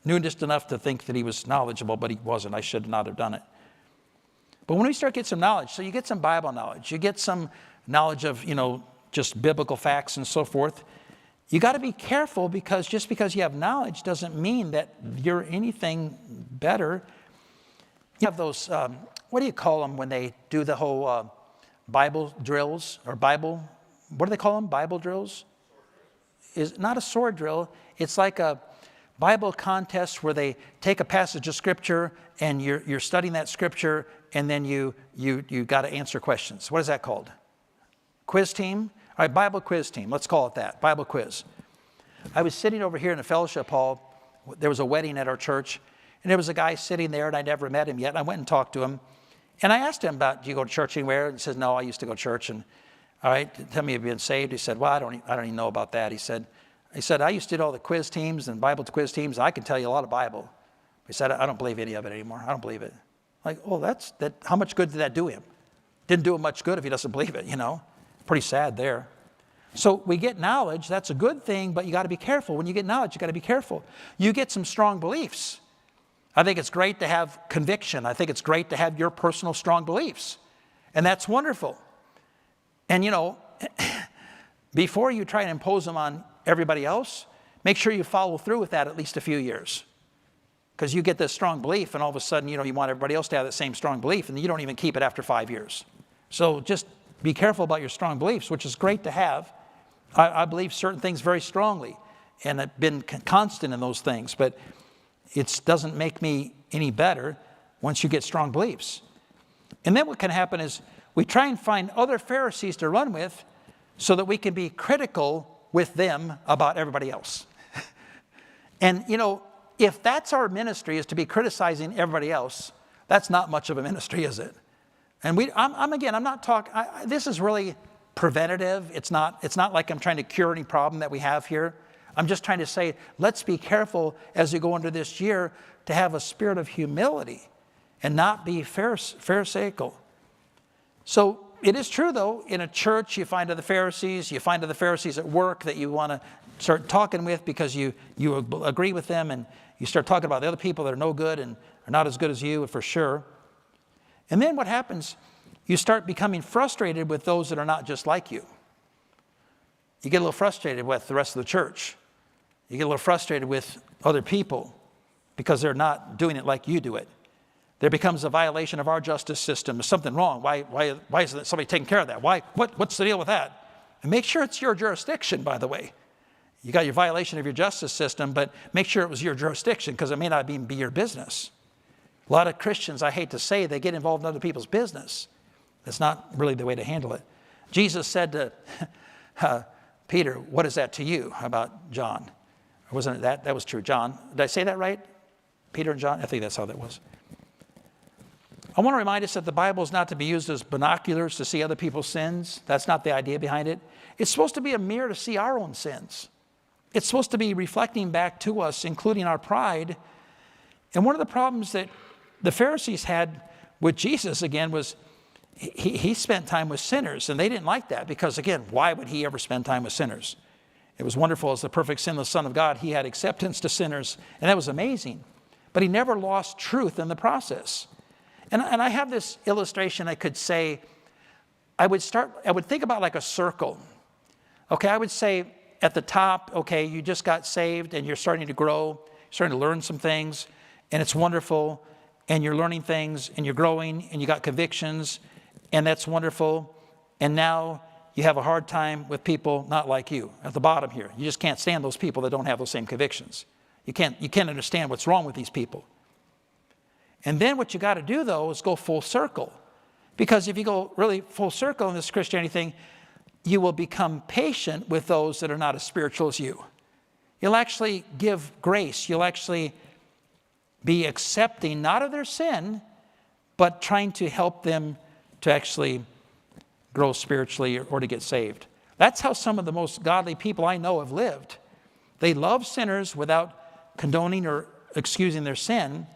Knew just enough to think that he was knowledgeable, but he wasn't. I should not have done it. But when we start getting some knowledge, so you get some Bible knowledge, you get some knowledge of, just biblical facts and so forth, you got to be careful, because just because you have knowledge doesn't mean that you're anything better. You have those, what do you call them when they do the whole Bible drills, or Bible, what do they call them? Bible drills? Is not a sword drill. It's like a Bible contest where they take a passage of Scripture and you're studying that Scripture, and then you got to answer questions. What is that called? Quiz team? All right, Bible quiz team. Let's call it that, Bible quiz. I was sitting over here in the fellowship hall. There was a wedding at our church, and there was a guy sitting there, and I never met him yet. And I went and talked to him, and I asked him about, do you go to church anywhere? And he says, no, I used to go to church. And all right, tell me, have you been saved? He said, well, I don't even know about that. He said, I used to do all the quiz teams and Bible quiz teams. I can tell you a lot of Bible. He said, I don't believe any of it anymore. I don't believe it. Like, oh, that. How much good did that do him? Didn't do him much good if he doesn't believe it, Pretty sad there. So we get knowledge. That's a good thing, but you got to be careful. When you get knowledge, you got to be careful. You get some strong beliefs. I think it's great to have conviction. I think it's great to have your personal strong beliefs. And that's wonderful. And, before you try and impose them on everybody else, make sure you follow through with that at least a few years. Because you get this strong belief, and all of a sudden, you want everybody else to have that same strong belief, and you don't even keep it after 5 years. So just be careful about your strong beliefs, which is great to have. I believe certain things very strongly, and I've been constant in those things, but it doesn't make me any better once you get strong beliefs. And then what can happen is we try and find other Pharisees to run with so that we can be critical with them about everybody else. And, if that's our ministry, is to be criticizing everybody else, that's not much of a ministry, is it? And I'm not talking, this is really preventative. It's not like I'm trying to cure any problem that we have here. I'm just trying to say, let's be careful as we go into this year to have a spirit of humility and not be pharisaical. So it is true, though, in a church you find other Pharisees, you find other Pharisees at work that you want to start talking with because you agree with them, and you start talking about the other people that are no good and are not as good as you, for sure. And then what happens, you start becoming frustrated with those that are not just like you. You get a little frustrated with the rest of the church. You get a little frustrated with other people because they're not doing it like you do it. There becomes a violation of our justice system. There's something wrong. Why isn't somebody taking care of that? What's the deal with that? And make sure it's your jurisdiction, by the way. You got your violation of your justice system, but make sure it was your jurisdiction, because it may not even be your business. A lot of Christians, I hate to say, they get involved in other people's business. That's not really the way to handle it. Jesus said to Peter, what is that to you about John? Or wasn't it that? That was true, John. Did I say that right? Peter and John? I think that's how that was. I want to remind us that the Bible is not to be used as binoculars to see other people's sins. That's not the idea behind it. It's supposed to be a mirror to see our own sins. It's supposed to be reflecting back to us, including our pride. And one of the problems that the Pharisees had with Jesus, again, was he spent time with sinners. And they didn't like that because, again, why would he ever spend time with sinners? It was wonderful, as the perfect sinless Son of God, he had acceptance to sinners. And that was amazing. But he never lost truth in the process. And I have this illustration I could say. I would think about like a circle. Okay, I would say at the top, okay, you just got saved and you're starting to grow, starting to learn some things, and it's wonderful, and you're learning things, and you're growing, and you got convictions, and that's wonderful. And now you have a hard time with people not like you at the bottom here. You just can't stand those people that don't have those same convictions. You can't understand what's wrong with these people. And then what you got to do, though, is go full circle. Because if you go really full circle in this Christianity thing, you will become patient with those that are not as spiritual as you. You'll actually give grace. You'll actually be accepting, not of their sin, but trying to help them to actually grow spiritually or to get saved. That's how some of the most godly people I know have lived. They love sinners without condoning or excusing their sin.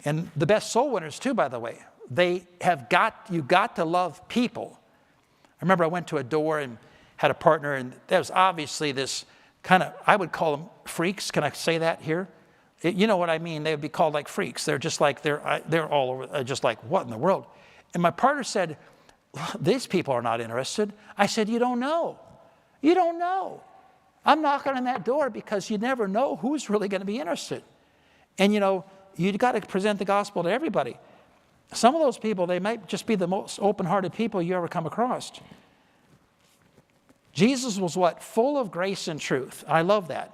And the best soul winners too, by the way. You got to love people. I remember I went to a door and had a partner, and there was obviously this kind of, I would call them freaks. Can I say that here? You know what I mean? They would be called like freaks. They're just like, they're all over, just like, what in the world? And my partner said, these people are not interested. I said, you don't know. You don't know. I'm knocking on that door because you never know who's really going to be interested. And you know, you've got to present the gospel to everybody. Some of those people, they might just be the most open-hearted people you ever come across. Jesus was what? Full of grace and truth. I love that.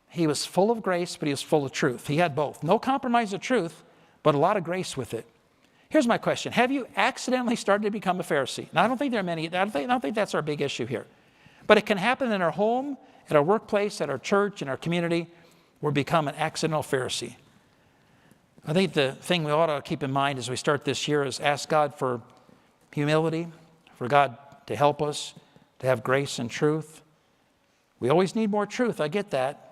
He was full of grace, but he was full of truth. He had both. No compromise of truth, but a lot of grace with it. Here's my question. Have you accidentally started to become a Pharisee? Now, I don't think there are many. I don't think that's our big issue here. But it can happen in our home, at our workplace, at our church, in our community. We'll become an accidental Pharisee. I think the thing we ought to keep in mind as we start this year is ask God for humility, for God to help us, to have grace and truth. We always need more truth, I get that.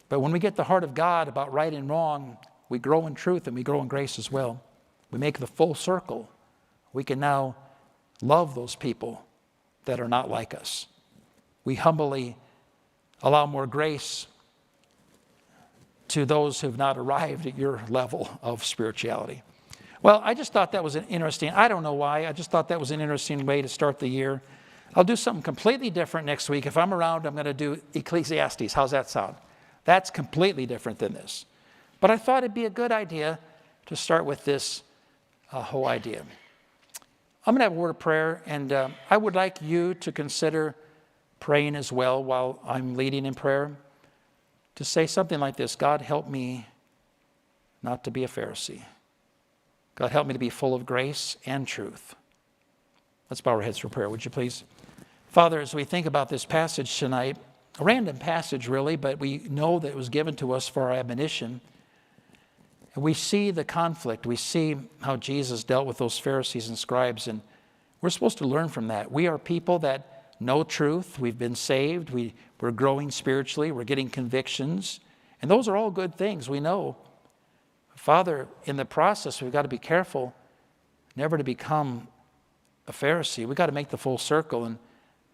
But when we get the heart of God about right and wrong, we grow in truth and we grow in grace as well. We make the full circle. We can now love those people that are not like us. We humbly allow more grace to those who have not arrived at your level of spirituality. Well, I just thought that was an interesting, I don't know why, I just thought that was an interesting way to start the year. I'll do something completely different next week. If I'm around, I'm going to do Ecclesiastes. How's that sound? That's completely different than this. But I thought it'd be a good idea to start with this whole idea. I'm going to have a word of prayer, and I would like you to consider praying as well while I'm leading in prayer, to say something like this: God, help me not to be a Pharisee. God, help me to be full of grace and truth. Let's bow our heads for prayer, would you please? Father, as we think about this passage tonight, a random passage really, but we know that it was given to us for our admonition. And we see the conflict. We see how Jesus dealt with those Pharisees and scribes, and we're supposed to learn from that. We are people that know truth. We've been saved. We're growing spiritually. We're getting convictions. And those are all good things, we know. Father, in the process, we've got to be careful never to become a Pharisee. We've got to make the full circle and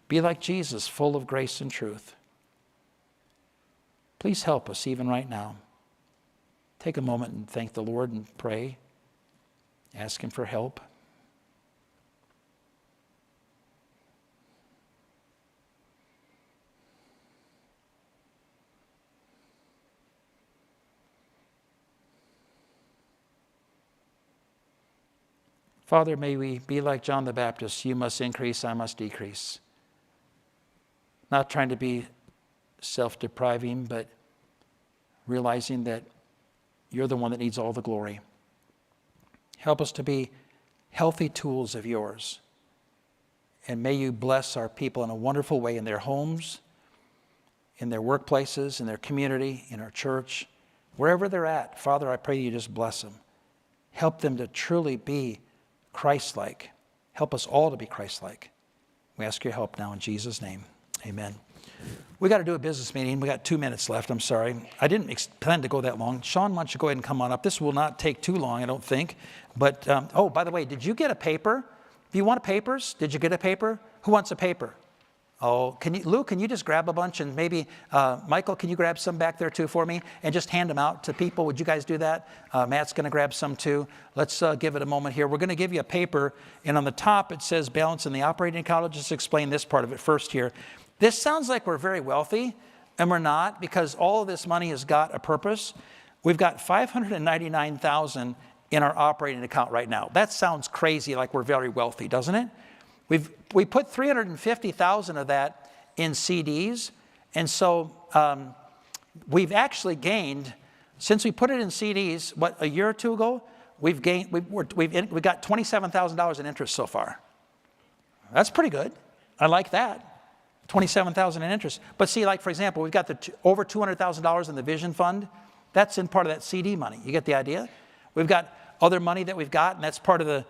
be like Jesus, full of grace and truth. Please help us even right now. Take a moment and thank the Lord and pray. Ask him for help. Father, may we be like John the Baptist. You must increase, I must decrease. Not trying to be self-depriving, but realizing that you're the one that needs all the glory. Help us to be healthy tools of yours. And may you bless our people in a wonderful way in their homes, in their workplaces, in their community, in our church, wherever they're at. Father, I pray you just bless them. Help them to truly be Christ-like. Help us all to be Christ-like. We ask your help now in Jesus' name. Amen. We got to do a business meeting. We got 2 minutes left. I'm sorry. I didn't plan to go that long. Sean, why don't you go ahead and come on up? This will not take too long, I don't think. But, oh, by the way, did you get a paper? Do you want papers? Did you get a paper? Who wants a paper? Oh, Lou, can you just grab a bunch, and maybe, Michael, can you grab some back there too for me and just hand them out to people? Would you guys do that? Matt's going to grab some too. Let's give it a moment here. We're going to give you a paper, and on the top it says balance in the operating account. I'll just explain this part of it first here. This sounds like we're very wealthy, and we're not, because all of this money has got a purpose. We've got $599,000 in our operating account right now. That sounds crazy, like we're very wealthy, doesn't it? We put $350,000 of that in CDs, and so we've actually gained, since we put it in CDs, a year or two ago, we've got $27,000 in interest so far. That's pretty good. I like that. $27,000 in interest. But see, like for example, we've got over $200,000 in the Vision Fund. That's in part of that CD money. You get the idea? We've got other money that we've got, and that's part of the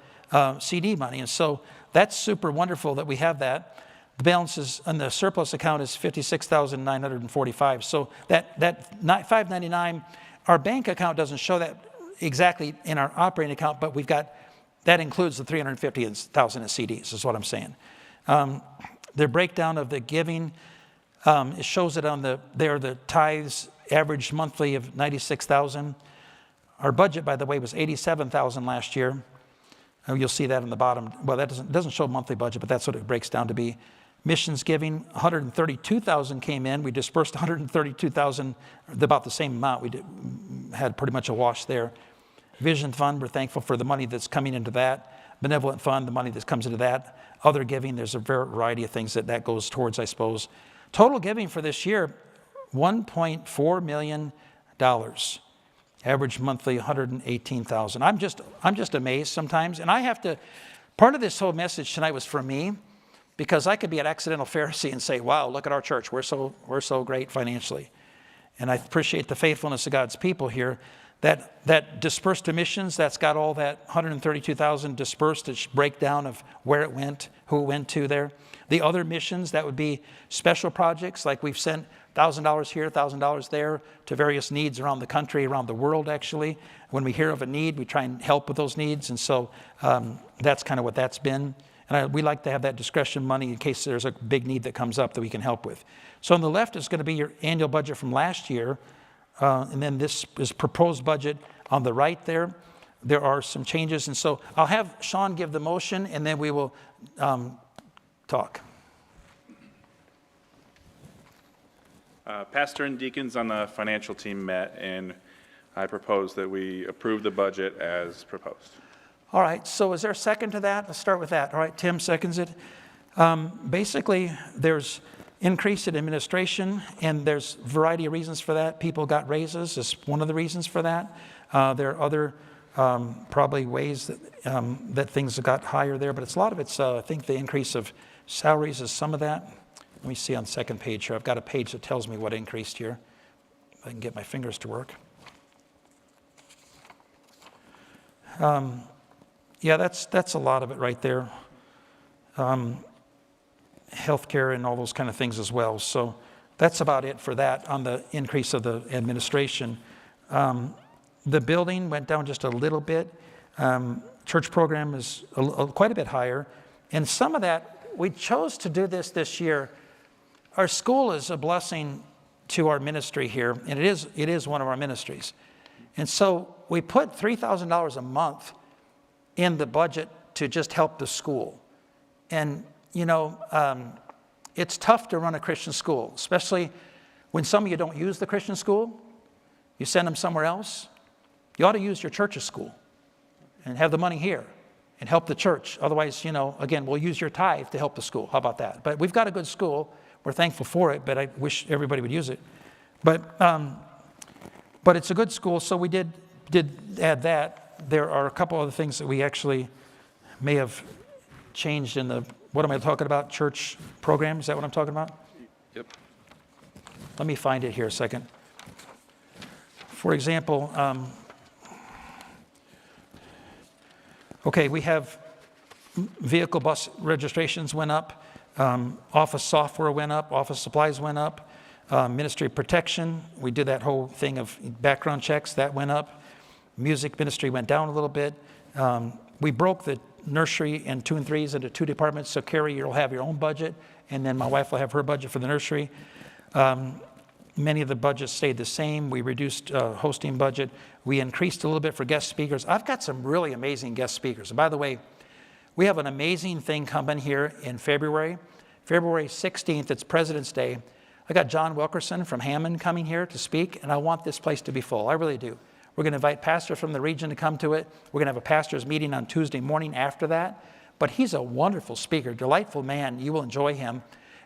CD money. And so that's super wonderful that we have that. The balance is on the surplus account is $56,945. So that $599, our bank account doesn't show that exactly in our operating account, but that includes the $350,000 in CDs, is what I'm saying. The breakdown of the giving, it shows it on the tithes average monthly of $96,000. Our budget, by the way, was $87,000 last year. You'll see that in the bottom. Well, that doesn't show monthly budget, but that's what it breaks down to be. Missions giving, $132,000 came in. We dispersed $132,000, about the same amount. We had pretty much a wash there. Vision Fund, we're thankful for the money that's coming into that. Benevolent Fund, the money that comes into that. Other giving, there's a variety of things that goes towards, I suppose. Total giving for this year, $1.4 million. Average monthly, $118,000. I'm just amazed sometimes. And I have to, part of this whole message tonight was for me, because I could be an accidental Pharisee and say, wow, look at our church. We're so great financially. And I appreciate the faithfulness of God's people here. That dispersed to missions, that's got all that $132,000 dispersed, it's breakdown of where it went, who it went to there. The other missions, that would be special projects, like we've sent $1,000 here, $1,000 there to various needs around the country, around the world actually. When we hear of a need, we try and help with those needs. And so that's kind of what that's been. And we like to have that discretion money in case there's a big need that comes up that we can help with. So on the left is going to be your annual budget from last year. And then this is proposed budget on the right there. There are some changes. And so I'll have Sean give the motion, and then we will talk. Pastor and deacons on the financial team met, and I propose that we approve the budget as proposed. All right, so is there a second to that? Let's start with that. All right, Tim seconds it. Basically, there's increase in administration, and there's a variety of reasons for that. People got raises is one of the reasons for that. There are other probably ways that things got higher there, but a lot of it's, I think the increase of salaries is some of that. Let me see on the second page here. I've got a page that tells me what increased here. If I can get my fingers to work. Yeah, that's a lot of it right there. Healthcare and all those kind of things as well. So that's about it for that on the increase of the administration. The building went down just a little bit. Church program is quite a bit higher. And some of that, we chose to do this year. Our school is a blessing to our ministry here, and it is one of our ministries. And so we put $3,000 a month in the budget to just help the school. And, you know, it's tough to run a Christian school, especially when some of you don't use the Christian school. You send them somewhere else. You ought to use your church's school and have the money here and help the church. Otherwise, you know, again, we'll use your tithe to help the school. How about that? But we've got a good school. We're thankful for it, but I wish everybody would use it. But it's a good school, so we did add that. There are a couple other things that we actually may have changed in the, what am I talking about? Church program? Is that what I'm talking about? Yep. Let me find it here a second. For example, okay, we have vehicle bus registrations went up. Office software went up. Office supplies went up. Ministry protection, we did that whole thing of background checks. That went up. Music ministry went down a little bit. We broke the nursery and 2 and 3s into 2 departments. So Carrie, you'll have your own budget, and then my wife will have her budget for the nursery. Many of the budgets stayed the same. We reduced hosting budget. We increased a little bit for guest speakers. I've got some really amazing guest speakers. And by the way, we have an amazing thing coming here in February. February 16th, it's President's Day. I got John Wilkerson from Hammond coming here to speak, and I want this place to be full. I really do. We're going to invite pastors from the region to come to it. We're going to have a pastors meeting on Tuesday morning after that. But he's a wonderful speaker, delightful man. You will enjoy him.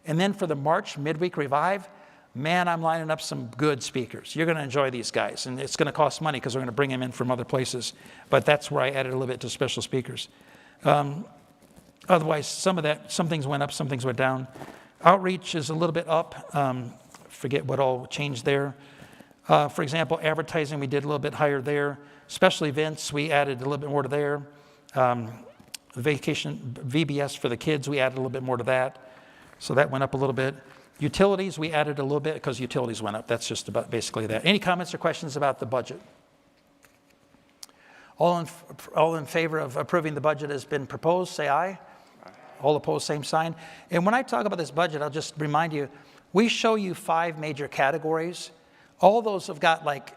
And then for the March Midweek Revive, man, I'm lining up some good speakers. You're going to enjoy these guys. And it's going to cost money because we're going to bring them in from other places. But that's where I added a little bit to special speakers. Otherwise, some things went up, some things went down. Outreach is a little bit up. Forget what all changed there. For example, advertising, we did a little bit higher there. Special events, we added a little bit more to there. Vacation, VBS for the kids, we added a little bit more to that. So that went up a little bit. Utilities, we added a little bit because utilities went up. That's just about basically that. Any comments or questions about the budget? All in favor of approving the budget has been proposed, say aye. Aye. All opposed, same sign. And when I talk about this budget, I'll just remind you, we show you 5 major categories. all those have got like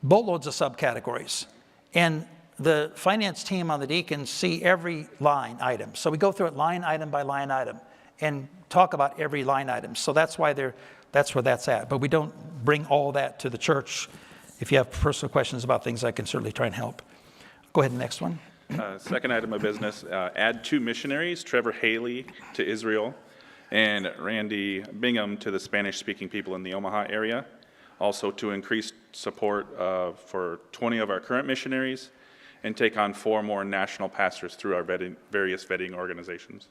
boatloads of subcategories. And the finance team on the deacons see every line item. So we go through it line item by line item and talk about every line item. So that's why that's where that's at. But we don't bring all that to the church. If you have personal questions about things, I can certainly try and help. Go ahead, next one. Second item of business, add 2 missionaries, Trevor Haley to Israel and Randy Bingham to the Spanish-speaking people in the Omaha area. Also to increase support for 20 of our current missionaries and take on 4 more national pastors through our various vetting organizations.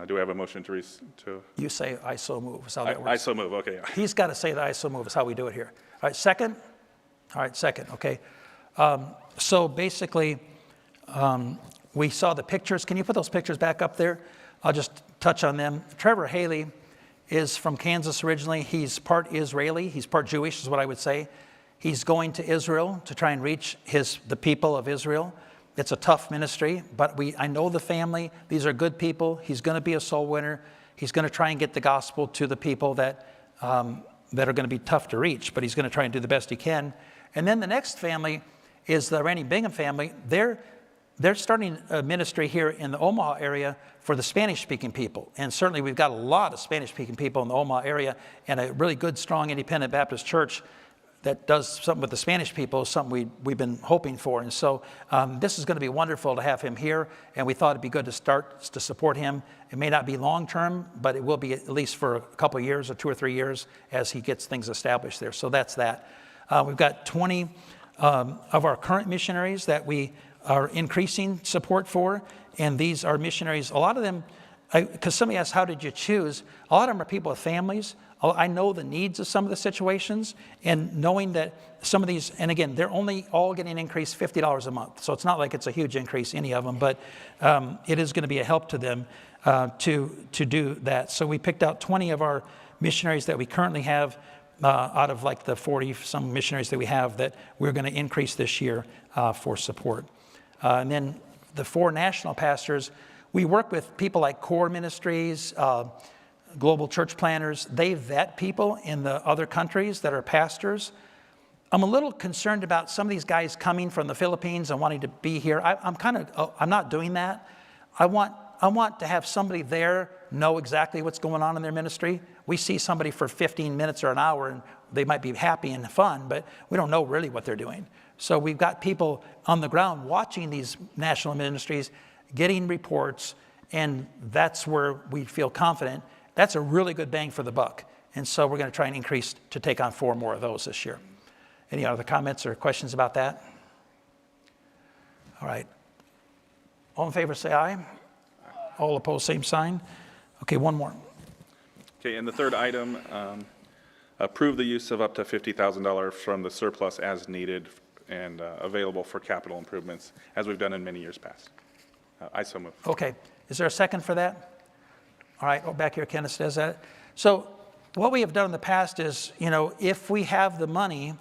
Do we have a motion to? You say, I so move, is how that works. I so move, okay. He's got to say that I so move is how we do it here. All right, second? All right, second, okay. So basically, we saw the pictures. Can you put those pictures back up there? I'll just touch on them. Trevor Haley is from Kansas originally. He's part Israeli. He's part Jewish is what I would say. He's going to Israel to try and reach the people of Israel. It's a tough ministry, but I know the family. These are good people. He's going to be a soul winner. He's going to try and get the gospel to the people that are going to be tough to reach, but he's going to try and do the best he can. And then the next family is the Randy Bingham family. They're starting a ministry here in the Omaha area for the Spanish-speaking people. And certainly we've got a lot of Spanish-speaking people in the Omaha area, and a really good, strong, independent Baptist church that does something with the Spanish people is something we've been hoping for. And so this is going to be wonderful to have him here, and we thought it'd be good to start to support him. It may not be long-term, but it will be at least for a couple of years or 2 or 3 years as he gets things established there. So that's that. We've got 20 of our current missionaries that we are increasing support for, and these are missionaries, a lot of them, because somebody asked, how did you choose? A lot of them are people with families. I know the needs of some of the situations, and knowing that some of these, and again, they're only all getting increased $50 a month, so it's not like it's a huge increase, any of them, but it is going to be a help to them to do that. So we picked out 20 of our missionaries that we currently have out of like the 40-some missionaries that we have that we're going to increase this year for support. And then the 4 national pastors, we work with people like Core Ministries, Global Church Planners. They vet people in the other countries that are pastors. I'm a little concerned about some of these guys coming from the Philippines and wanting to be here. I'm not doing that. I want to have somebody there know exactly what's going on in their ministry. We see somebody for 15 minutes or an hour, and they might be happy and fun, but we don't know really what they're doing. So we've got people on the ground watching these national ministries, getting reports, and that's where we feel confident. That's a really good bang for the buck. And so we're going to try and increase to take on 4 more of those this year. Any other comments or questions about that? All right. All in favor, say aye. All opposed, same sign. Okay, one more. Okay, and the third item, approve the use of up to $50,000 from the surplus as needed and available for capital improvements, as we've done in many years past. I so move. Okay, is there a second for that? All right, back here, Kenneth says that. So what we have done in the past is, if we have the money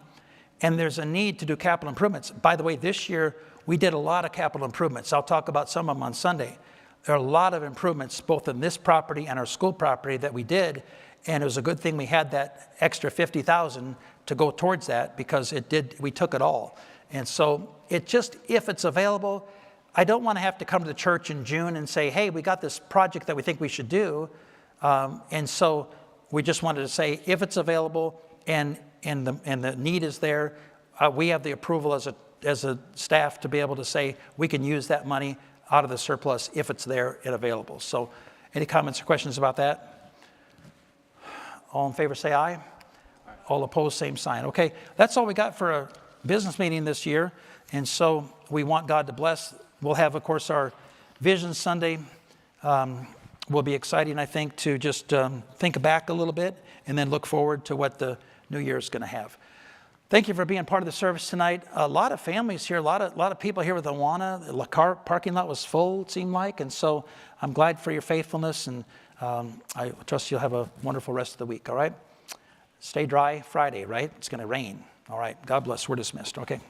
and there's a need to do capital improvements. By the way, this year we did a lot of capital improvements. I'll talk about some of them on Sunday. There are a lot of improvements both in this property and our school property that we did, and it was a good thing we had that extra $50,000 to go towards that, because we took it all. And so if it's available, I don't want to have to come to the church in June and say, hey, we got this project that we think we should do. And so we just wanted to say, if it's available and the need is there, we have the approval as a staff to be able to say we can use that money out of the surplus if it's there and available. So any comments or questions about that? All in favor, say aye. All opposed, same sign. Okay, that's all we got for a business meeting this year. And so we want God to bless. We'll have, of course, our Vision Sunday. Will be exciting, I think, to just think back a little bit and then look forward to what the new year is going to have. Thank you for being part of the service tonight. A lot of families here, a lot of people here with Awana. The car parking lot was full, it seemed like. And so I'm glad for your faithfulness, and I trust you'll have a wonderful rest of the week, all right? Stay dry Friday, right? It's going to rain. All right, God bless. We're dismissed, okay?